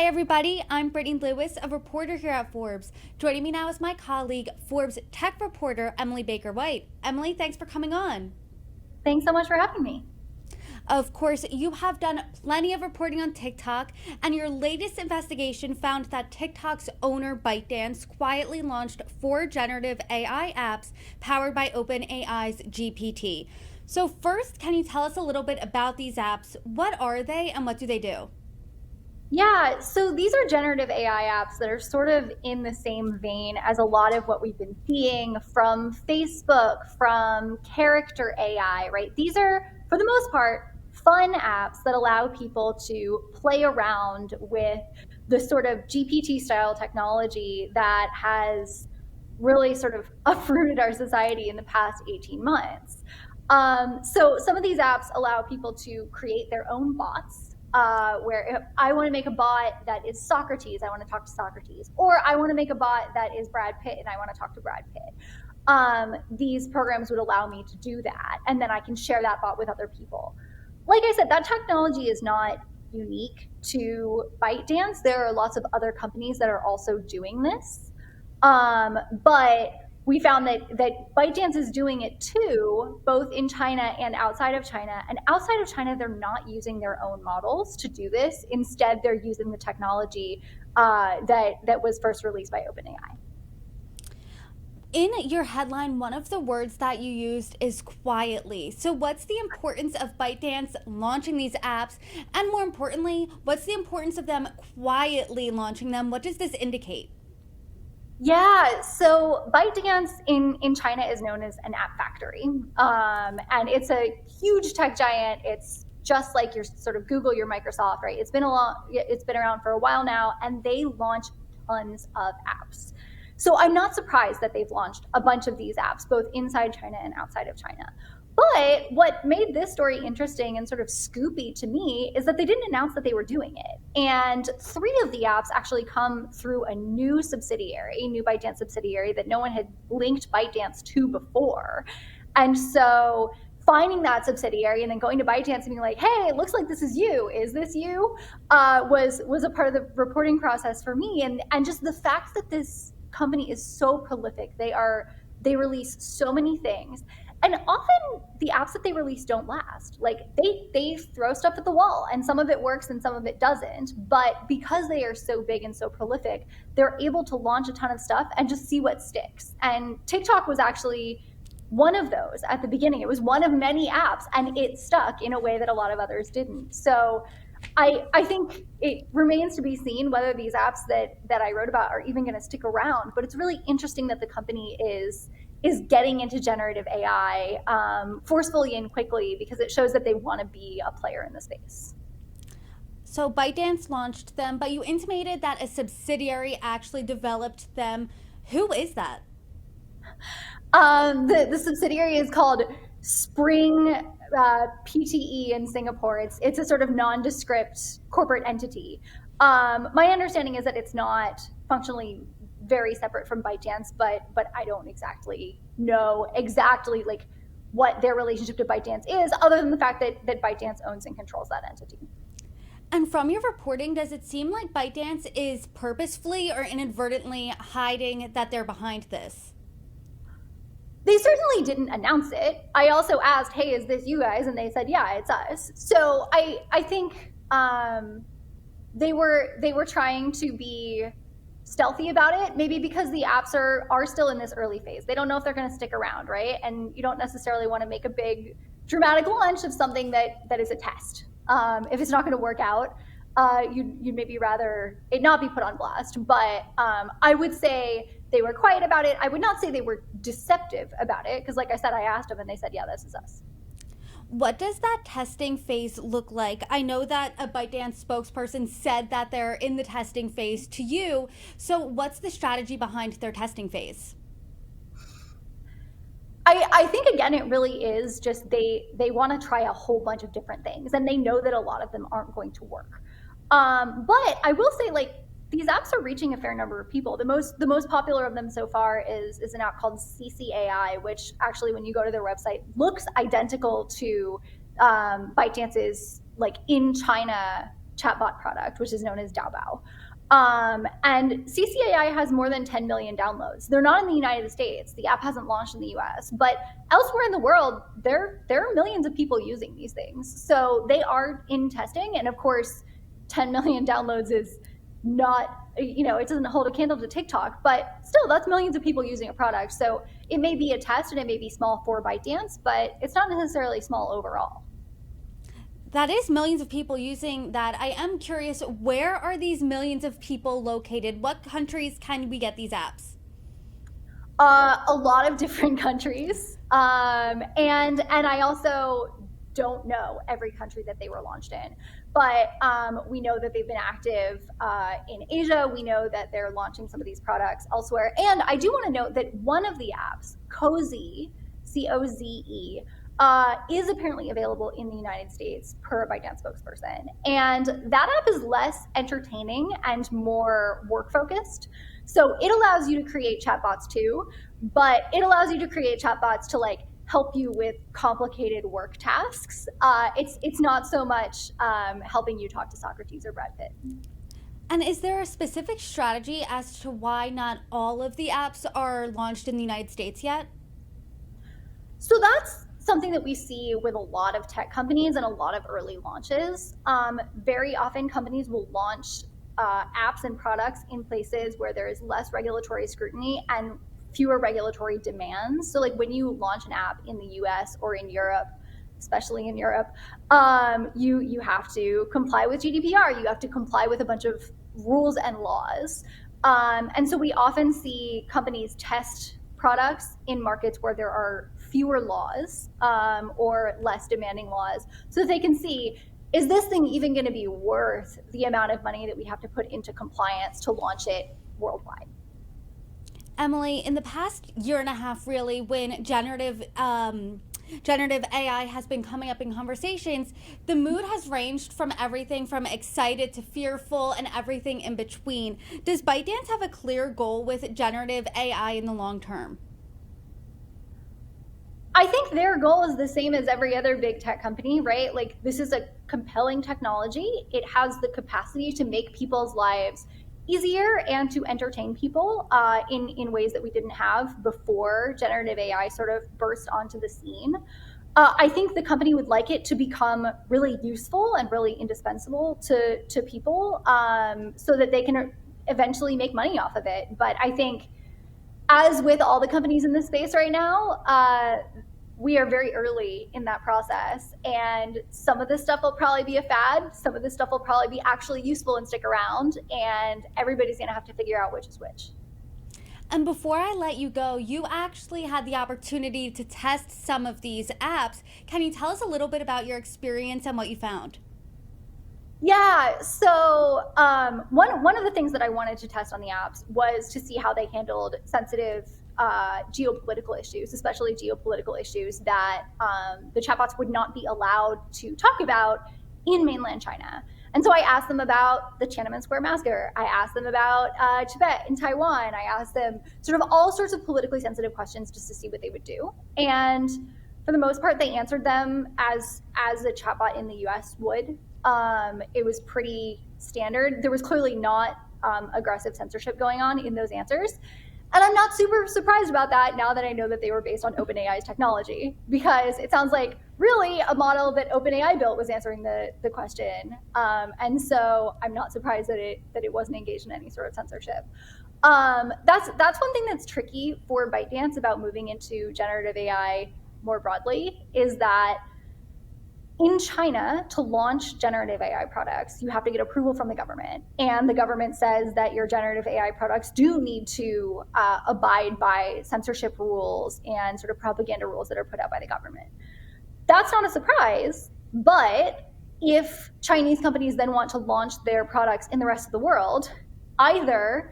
Hi, everybody. I'm Brittany Lewis, a reporter here at Forbes. Joining me now is my colleague, Forbes tech reporter Emily Baker-White. Emily, thanks for coming on. Thanks so much for having me. Of course, you have done plenty of reporting on TikTok, and your latest investigation found that TikTok's owner, ByteDance, quietly launched 4 generative AI apps powered by OpenAI's GPT. So first, can you tell us a little bit about these apps? What are they and what do they do? Yeah, so these are generative AI apps that are sort of in the same vein as a lot of what we've been seeing from Facebook, from character AI, right? These are, for the most part, fun apps that allow people to play around with the sort of GPT style technology that has really sort of uprooted our society in the past 18 months. So some of these apps allow people to create their own bots. Where if I want to make a bot that is Socrates, I want to talk to Socrates, or I want to make a bot that is Brad Pitt and I want to talk to Brad Pitt. These programs would allow me to do that, and then I can share that bot with other people. Like I said, that technology is not unique to ByteDance. There are lots of other companies that are also doing this. But we found that ByteDance is doing it too, both in China and outside of China. And outside of China, they're not using their own models to do this. Instead, they're using the technology that was first released by OpenAI. In your headline, one of the words that you used is quietly. So what's the importance of ByteDance launching these apps? And more importantly, what's the importance of them quietly launching them? What does this indicate? Yeah, so ByteDance in China is known as an app factory. And it's a huge tech giant. It's just like your sort of Google, your Microsoft, right? It's been around for a while now, and they launch tons of apps. So I'm not surprised that they've launched a bunch of these apps, both inside China and outside of China. But what made this story interesting and sort of scoopy to me is that they didn't announce that they were doing it. And 3 of the apps actually come through a new ByteDance subsidiary that no one had linked ByteDance to before. And so finding that subsidiary and then going to ByteDance and being like, hey, it looks like this is you. Is this you? Was a part of the reporting process for me. And just the fact that this company is so prolific. They release so many things. And often the apps that they release don't last. Like they throw stuff at the wall, and some of it works and some of it doesn't. But because they are so big and so prolific, they're able to launch a ton of stuff and just see what sticks. And TikTok was actually one of those at the beginning. It was one of many apps, and it stuck in a way that a lot of others didn't. So I think it remains to be seen whether these apps that I wrote about are even going to stick around. But it's really interesting that the company is getting into generative AI forcefully and quickly, because it shows that they want to be a player in the space. So ByteDance launched them, but you intimated that a subsidiary actually developed them. Who is that? The subsidiary is called Spring PTE in Singapore. It's a sort of nondescript corporate entity. My understanding is that it's not functionally very separate from ByteDance, but I don't exactly know like what their relationship to ByteDance is, other than the fact that ByteDance owns and controls that entity. And from your reporting, does it seem like ByteDance is purposefully or inadvertently hiding that they're behind this? They certainly didn't announce it. I also asked, hey, is this you guys? And they said, yeah, it's us. So I think they were trying to be stealthy about it, maybe because the apps are still in this early phase. They don't know if they're going to stick around, right? And you don't necessarily want to make a big dramatic launch of something that is a test. If it's not going to work out, you'd maybe rather it not be put on blast. But I would say they were quiet about it. I would not say they were deceptive about it, because like I said, I asked them and they said, yeah, this is us. What does that testing phase look like? I know that a ByteDance spokesperson said that they're in the testing phase to you. So what's the strategy behind their testing phase? I think, again, it really is just they want to try a whole bunch of different things, and they know that a lot of them aren't going to work. But I will say, like, these apps are reaching a fair number of people. The most popular of them so far is an app called CCAI, which actually, when you go to their website, looks identical to ByteDance's like in China chatbot product, which is known as Daobao. And CCAI has more than 10 million downloads. They're not in the United States. The app hasn't launched in the US, but elsewhere in the world, there are millions of people using these things. So they are in testing. And of course, 10 million downloads is not, it doesn't hold a candle to TikTok, but still that's millions of people using a product. So it may be a test and it may be small for ByteDance, but it's not necessarily small overall. That is millions of people using that. I am curious, where are these millions of people located? What countries can we get these apps? A lot of different countries. And I also don't know every country that they were launched in. But we know that they've been active in Asia. We know that they're launching some of these products elsewhere. And I do want to note that one of the apps, Cozy, C-O-Z-E, is apparently available in the United States per a ByteDance spokesperson. And that app is less entertaining and more work-focused. So it allows you to create chatbots too, but it allows you to create chatbots to help you with complicated work tasks. It's not so much helping you talk to Socrates or Brad Pitt. And is there a specific strategy as to why not all of the apps are launched in the United States yet? So that's something that we see with a lot of tech companies and a lot of early launches. Very often companies will launch apps and products in places where there is less regulatory scrutiny and fewer regulatory demands. So when you launch an app in the US or in Europe, especially in Europe, you have to comply with GDPR. You have to comply with a bunch of rules and laws. And so we often see companies test products in markets where there are fewer laws or less demanding laws, so that they can see, is this thing even going to be worth the amount of money that we have to put into compliance to launch it worldwide? Emily, in the past year and a half, really, when generative AI has been coming up in conversations, the mood has ranged from everything from excited to fearful and everything in between. Does ByteDance have a clear goal with generative AI in the long term? I think their goal is the same as every other big tech company, right? This is a compelling technology. It has the capacity to make people's lives easier and to entertain people in ways that we didn't have before generative AI sort of burst onto the scene. I think the company would like it to become really useful and really indispensable to people so that they can eventually make money off of it. But I think, as with all the companies in this space right now, we are very early in that process. And some of this stuff will probably be a fad. Some of this stuff will probably be actually useful and stick around. And everybody's going to have to figure out which is which. And before I let you go, you actually had the opportunity to test some of these apps. Can you tell us a little bit about your experience and what you found? Yeah, so one of the things that I wanted to test on the apps was to see how they handled sensitive geopolitical issues, especially geopolitical issues that the chatbots would not be allowed to talk about in mainland China. And so I asked them about the Tiananmen Square massacre. I asked them about Tibet and Taiwan. I asked them sort of all sorts of politically sensitive questions just to see what they would do. And for the most part, they answered them as a chatbot in the US would. It was pretty standard. There was clearly not aggressive censorship going on in those answers. And I'm not super surprised about that now that I know that they were based on OpenAI's technology, because it sounds like really a model that OpenAI built was answering the question. And so I'm not surprised that it wasn't engaged in any sort of censorship. That's one thing that's tricky for ByteDance about moving into generative AI more broadly, is that in China, to launch generative AI products, you have to get approval from the government. And the government says that your generative AI products do need to abide by censorship rules and sort of propaganda rules that are put out by the government. That's not a surprise, but if Chinese companies then want to launch their products in the rest of the world, either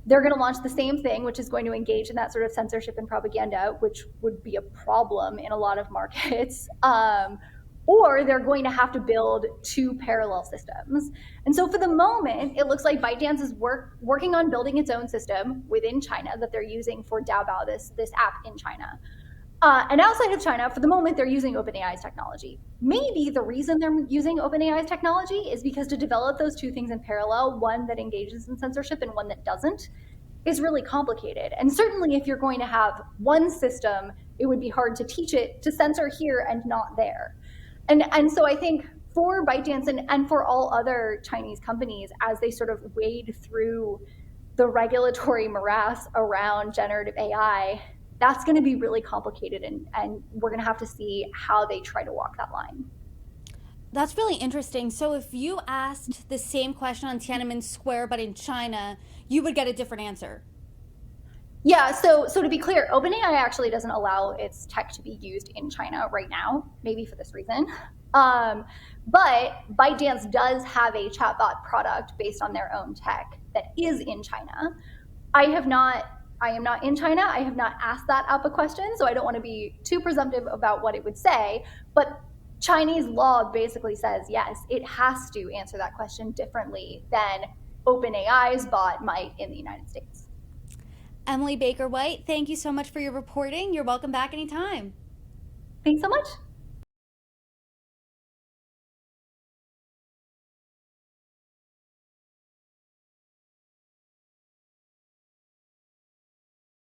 they're going to launch the same thing, which is going to engage in that sort of censorship and propaganda, which would be a problem in a lot of markets, or they're going to have to build two parallel systems. And so for the moment, it looks like ByteDance is working on building its own system within China that they're using for Daobao, this app in China. And outside of China, for the moment, they're using OpenAI's technology. Maybe the reason they're using OpenAI's technology is because to develop those two things in parallel, one that engages in censorship and one that doesn't, is really complicated. And certainly if you're going to have one system, it would be hard to teach it to censor here and not there. And so I think for ByteDance and for all other Chinese companies, as they sort of wade through the regulatory morass around generative AI, that's going to be really complicated, and we're going to have to see how they try to walk that line. That's really interesting. So if you asked the same question on Tiananmen Square but in China, you would get a different answer. Yeah, so to be clear, OpenAI actually doesn't allow its tech to be used in China right now, maybe for this reason. But ByteDance does have a chatbot product based on their own tech that is in China. I am not in China. I have not asked that app a question, so I don't want to be too presumptive about what it would say. But Chinese law basically says, yes, it has to answer that question differently than OpenAI's bot might in the United States. Emily Baker White, thank you so much for your reporting. You're welcome back anytime. Thanks so much.